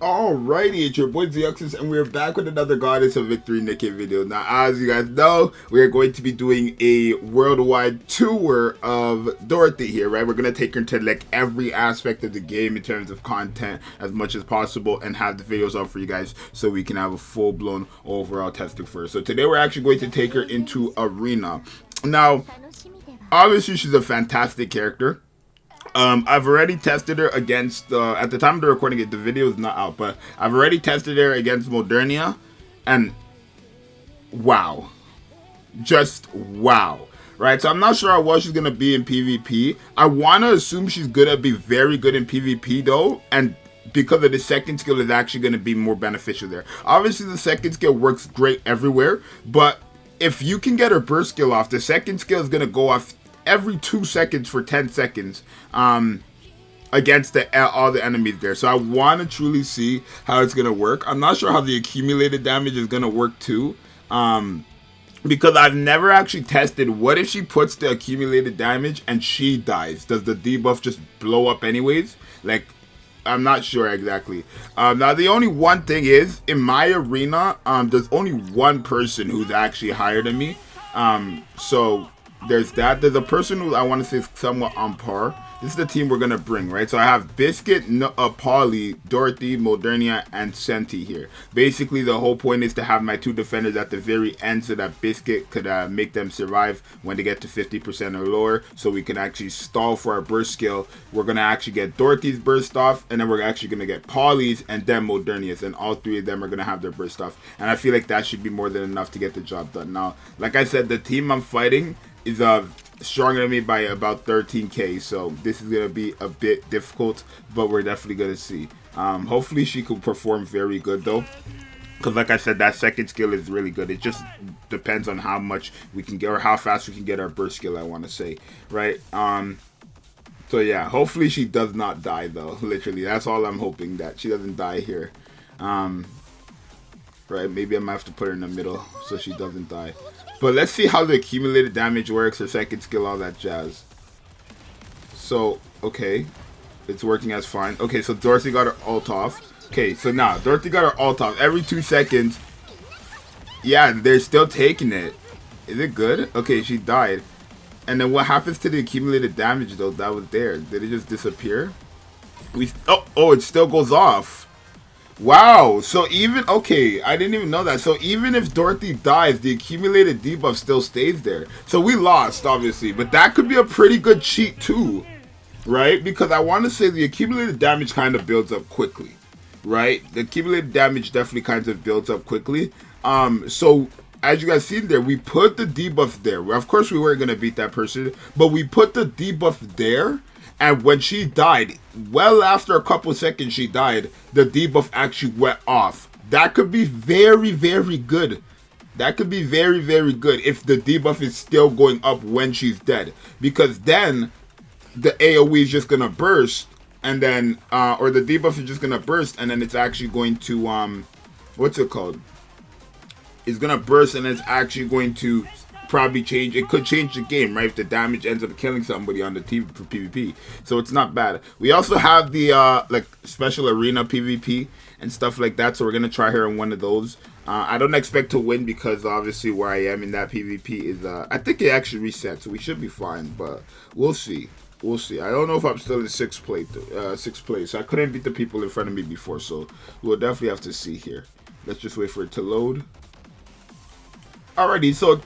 Alrighty, it's your boy Zxous, and we're back with another Goddess of Victory Nikke video. Now, as you guys know, we are going to be doing a worldwide tour of Dorothy here, right? We're going to take her to like every aspect of the game in terms of content as much as possible and have the videos up for you guys so we can have a full-blown overall testing for her. So today we're actually going to take her into Arena. Now, obviously she's a fantastic character. I've already tested her against, at the time of the recording it, the video is not out, but I've already tested her against Modernia, and wow. Just wow. Right, so I'm not sure how well she's going to be in PvP. I want to assume she's going to be very good in PvP, though, and because of the second skill is actually going to be more beneficial there. Obviously, the second skill works great everywhere, but if you can get her burst skill off, the second skill is going to go off every 2 seconds for 10 seconds against all the enemies there. So I want to truly see how it's going to work. I'm not sure how the accumulated damage is going to work too, because I've never actually tested what if she puts the accumulated damage and she dies. Does the debuff just blow up anyways? Like, I'm not sure exactly. Now, the only one thing is, in my arena, there's only one person who's actually higher than me. So there's that. There's a person who I want to say is somewhat on par. This is the team we're going to bring, right? So I have Biscuit, Polly, Dorothy, Modernia, and Senti here. Basically, the whole point is to have my two defenders at the very end so that Biscuit could make them survive when they get to 50% or lower, so we can actually stall for our burst skill. We're going to actually get Dorothy's burst off, and then we're actually going to get Polly's and then Modernia's, and all three of them are going to have their burst off. And I feel like that should be more than enough to get the job done. Now, like I said, the team I'm fighting is stronger than me by about 13k, so this is gonna be a bit difficult, but we're definitely gonna see. Hopefully she could perform very good though, because like I said, that second skill is really good. It just depends on how much we can get or how fast we can get our burst skill, I want to say, right? So yeah, hopefully she does not die though. Literally, that's all I'm hoping, that she doesn't die here. Right, maybe I might have to put her in the middle so she doesn't die. But let's see how the accumulated damage works, her second skill, all that jazz. So, okay. It's working as fine. Okay, so Dorothy got her ult off. Okay, so now, Dorothy got her ult off. Every 2 seconds. Yeah, they're still taking it. Is it good? Okay, she died. And then what happens to the accumulated damage, though, that was there? Did it just disappear? Oh, it still goes off. Wow, so even, okay, I didn't even know that. So even if Dorothy dies, the accumulated debuff still stays there. So we lost, obviously, but that could be a pretty good cheat too, right? Because I want to say the accumulated damage kind of builds up quickly, right? The accumulated damage definitely kind of builds up quickly. So as you guys seen there, we put the debuff there. Of course, we weren't going to beat that person, but we put the debuff there. And when she died, well after a couple seconds she died, the debuff actually went off. That could be very, very good. That could be very, very good if the debuff is still going up when she's dead. Because then the AoE is just going to burst. And then, or the debuff is just going to burst. And then it's actually going to, what's it called? It's going to burst and it's actually going to probably change. It could change the game, right, if the damage ends up killing somebody on the team for PvP. So it's not bad. We also have the like special arena PvP and stuff like that, so we're gonna try her in one of those. I don't expect to win because obviously where I am in that PvP is I think it actually resets, so we should be fine, but we'll see. We'll see. I don't know if I'm still in sixth place. I couldn't beat the people in front of me before, so we'll definitely have to see here. Let's just wait for it to load. Alrighty, so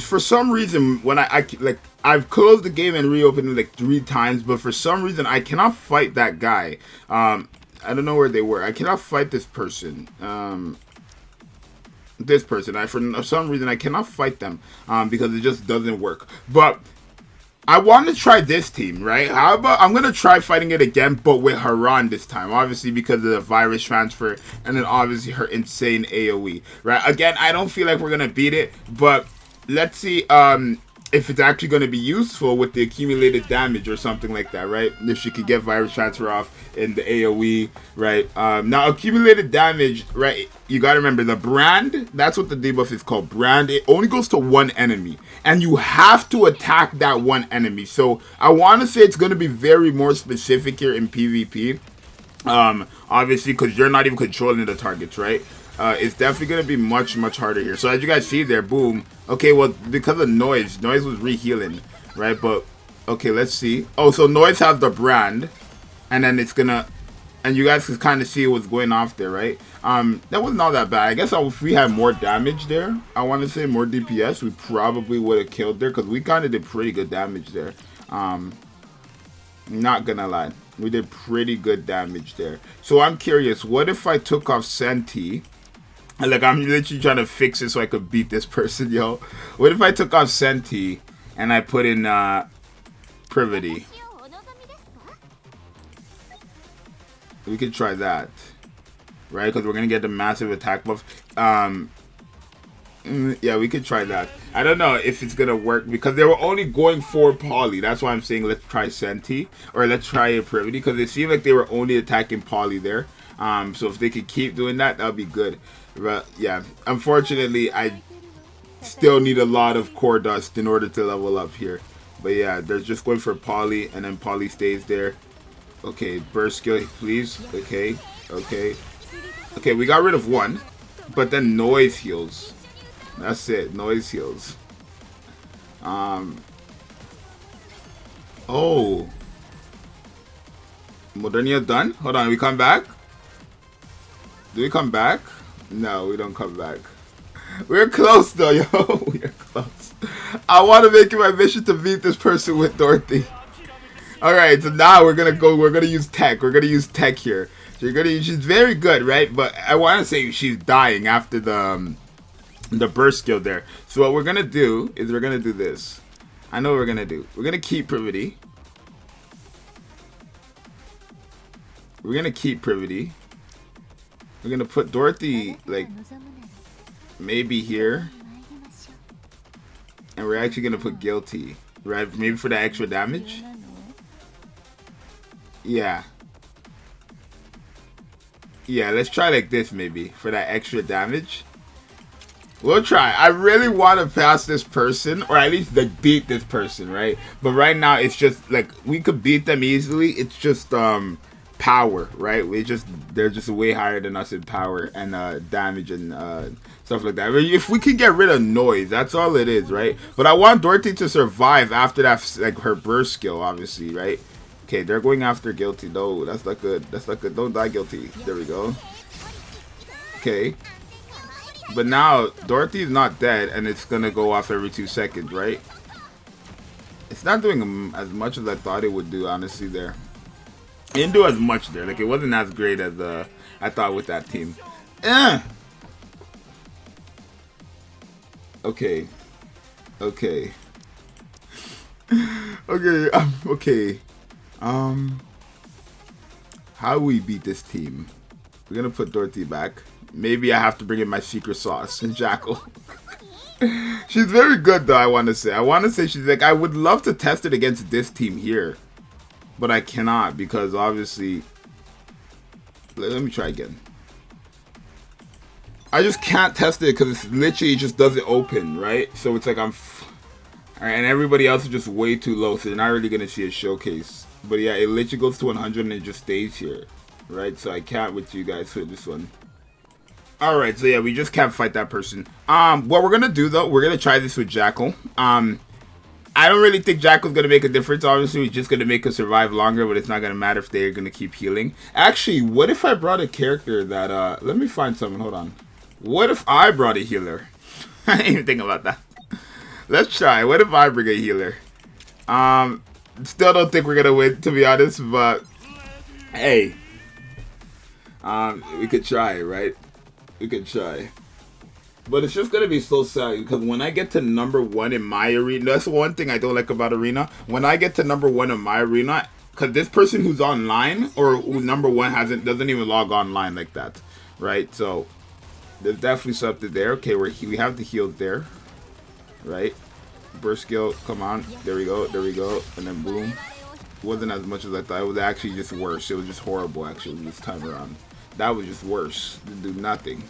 for some reason, when I've closed the game and reopened it like 3 times, but for some reason I cannot fight that guy. I don't know where they were. I cannot fight this person. For some reason I cannot fight them because it just doesn't work. But I want to try this team, right? How about I'm going to try fighting it again, but with Haran this time. Obviously, because of the virus transfer, and then obviously her insane AoE, right? Again, I don't feel like we're going to beat it, but let's see if it's actually going to be useful with the accumulated damage or something like that, right? If she could get virus transfer off in the AoE, right? Now, accumulated damage, right? You got to remember, the brand, that's what the debuff is called, brand. It only goes to one enemy, and you have to attack that one enemy. So I want to say it's going to be very more specific here in PvP. Obviously, because you're not even controlling the targets, right? It's definitely going to be much harder here. So as you guys see there, boom. Okay, well, because of noise was re-healing, right? But okay, let's see. Oh, so noise has the brand, and then it's gonna, and you guys can kind of see what's going off there, right? That wasn't all that bad. I guess if we had more damage there, I want to say more DPS, we probably would have killed there, because we kind of did pretty good damage there. Not gonna lie, we did pretty good damage there. So I'm curious, what if I took off Senti? Like, I'm literally trying to fix it so I could beat this person, yo. What if I took off Senti and I put in Privity? We could try that, right? Because we're gonna get the massive attack buff. Yeah, we could try that. I don't know if it's gonna work because they were only going for Poly. That's why I'm saying let's try Senti or let's try a Privity, because it seemed like they were only attacking Poly there. So if they could keep doing that, that'd be good. But yeah, unfortunately, I still need a lot of core dust in order to level up here. But yeah, they're just going for Poly, and then Poly stays there. Okay, burst skill, please. Okay, okay, okay. We got rid of one, but then noise heals. That's it. Noise heals. Oh, Modernia done. Hold on. We come back. Do we come back? No, we don't come back. We're close though, yo. We're close. I want to make it my mission to beat this person with Dorothy. Alright, so now we're gonna use tech. We're gonna use tech here. So she's very good, right? But I wanna say she's dying after the burst skill there. So what we're gonna do is we're gonna do this. I know what we're gonna do. We're gonna keep Privity. We're gonna keep Privity. We're gonna put Dorothy like maybe here. And we're actually gonna put Guilty, right? Maybe for the extra damage. Yeah. Yeah, let's try like this maybe for that extra damage. We'll try. I really want to pass this person, or at least like beat this person, right? But right now it's just like we could beat them easily. It's just power, right? They're just way higher than us in power and damage and stuff like that. I mean, if we can get rid of noise, that's all it is, right? But I want Dorothy to survive after that, like her burst skill, obviously, right? Okay, they're going after Guilty. No, that's not good. That's not good. Don't die, Guilty. There we go. Okay. But now, Dorothy is not dead, and it's gonna go off every 2 seconds, right? It's not doing as much as I thought it would do, honestly, there. It didn't do as much there. Like, it wasn't as great as I thought with that team. Okay. Okay. Okay, okay. How do we beat this team? We're gonna put Dorothy back. Maybe I have to bring in my secret sauce and Jackal. She's very good though, I want to say. She's like, I would love to test it against this team here. But I cannot because obviously... Let me try again. I just can't test it because it literally just doesn't open, right? So it's like Alright, and everybody else is just way too low, so you're not really going to see a showcase. But yeah, it literally goes to 100 and it just stays here, right? So I can't with you guys for this one. Alright, so yeah, we just can't fight that person. What we're going to do though, we're going to try this with Jackal. I don't really think Jackal's going to make a difference. Obviously, he's just going to make us survive longer, but it's not going to matter if they're going to keep healing. Actually, what if I brought a character that, let me find someone, hold on. What if I brought a healer? I didn't even think about that. Let's try. What if I bring a healer? Still don't think we're going to win, to be honest, but hey. We could try, right? We could try. But it's just going to be so sad because when I get to #1 in my arena, that's one thing I don't like about arena. When I get to #1 in my arena, because this person who's online or who's #1 doesn't even log online like that, right? So there's definitely something there. Okay, we have the heals there, right? Burst skill, come on, there we go, and then boom. It wasn't as much as I thought. It was actually just worse. It was just horrible actually this time around. That was just worse. Didn't do nothing.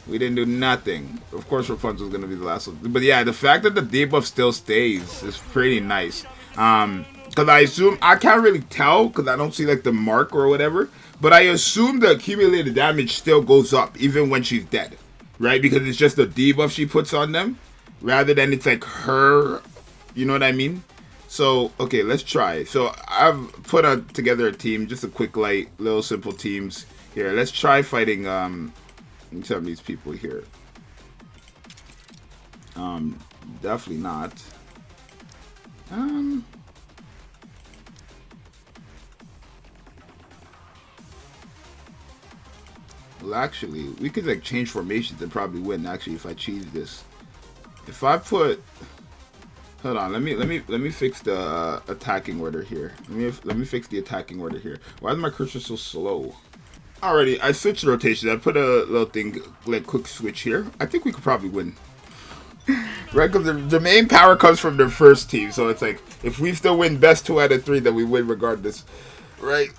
We didn't do nothing. Of course, Rapunzel's going to be the last one. But yeah, the fact that the debuff still stays is pretty nice. Because I assume, I can't really tell because I don't see like the mark or whatever. But I assume the accumulated damage still goes up even when she's dead, right? Because it's just a debuff she puts on them, rather than it's like her, you know what I mean? So, okay, let's try. So I've put together a team, just a quick, light, little simple teams. Here, let's try fighting some of these people here. Definitely not. Well, actually, we could like change formations and probably win. Actually, if I cheese this, if I put, hold on, let me fix the attacking order here. Let me fix the attacking order here. Why is my cursor so slow? Alrighty, I switched rotations. I put a little thing like quick switch here. I think we could probably win. Right, because the main power comes from their first team, so it's like if we still win best 2 out of 3, then we win regardless, right?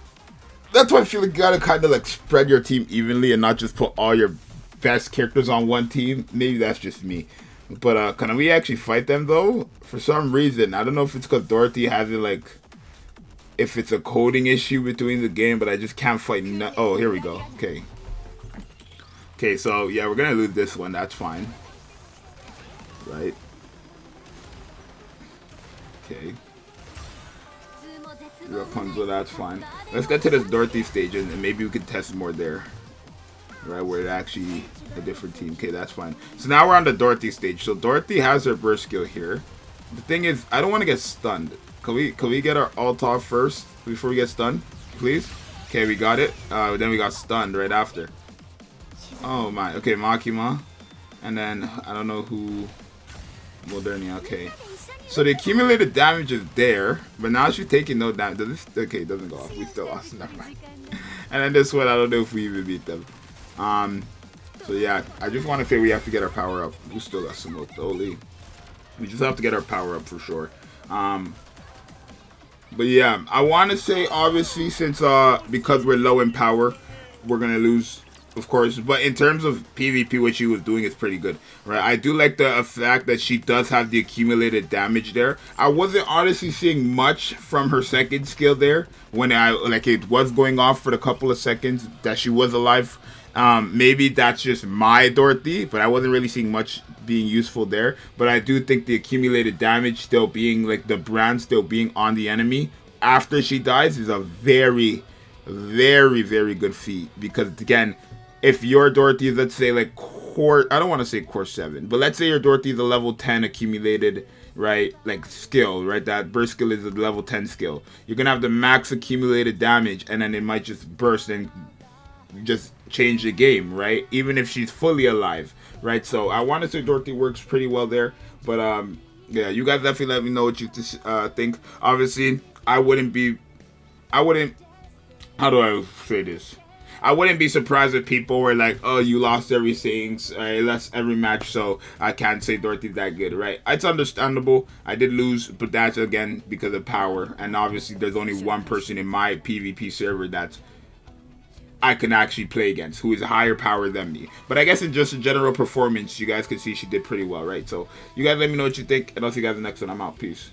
That's why I feel like you gotta kind of like spread your team evenly and not just put all your best characters on one team. Maybe that's just me, but can we actually fight them though? For some reason, I don't know if it's because Dorothy has it like, if it's a coding issue between the game, but I just can't fight. Oh, here we go. Okay, so yeah, we're gonna lose this one. That's fine. Right. Okay. Rapunzel, that's fine. Let's get to this Dorothy stage and maybe we can test more there. Right, where it's actually a different team. Okay, that's fine. So now we're on the Dorothy stage. So Dorothy has her burst skill here. The thing is, I don't want to get stunned. Can we get our ult off first before we get stunned? Please? Okay, we got it. Then we got stunned right after. Oh my. Okay, Makima. And then, I don't know who... Modernia, okay. So the accumulated damage is there, but now she's taking no damage. Okay, it doesn't go off. We still lost. Never mind. And then this one, I don't know if we even beat them. So yeah, I just want to say we have to get our power up. We still got some ult, holy. We just have to get our power up for sure. But yeah, I want to say obviously since because we're low in power, we're gonna lose. Of course, but in terms of PvP, what she was doing is pretty good, right? I do like the fact that she does have the accumulated damage there. I wasn't honestly seeing much from her second skill there when it was going off for the couple of seconds that she was alive. Maybe that's just my Dorothy, but I wasn't really seeing much being useful there. But I do think the accumulated damage still being like the brand still being on the enemy after she dies is a very, very, very good feat, because again, if your Dorothy is, let's say, like I don't want to say core 7, but let's say your Dorothy is a level 10 accumulated, right, like skill, right, that burst skill is a level 10 skill. You're going to have the max accumulated damage, and then it might just burst and just change the game, right, even if she's fully alive, right? So I want to say Dorothy works pretty well there, but yeah, you guys definitely let me know what you think. Obviously, I wouldn't, how do I say this? I wouldn't be surprised if people were like, oh, you lost everything, every match, so I can't say Dorothy's that good, right? It's understandable. I did lose, but that's, again, because of power. And obviously, there's only one person in my PvP server that I can actually play against, who is higher power than me. But I guess in just a general performance, you guys can see she did pretty well, right? So, you guys let me know what you think, and I'll see you guys in the next one. I'm out. Peace.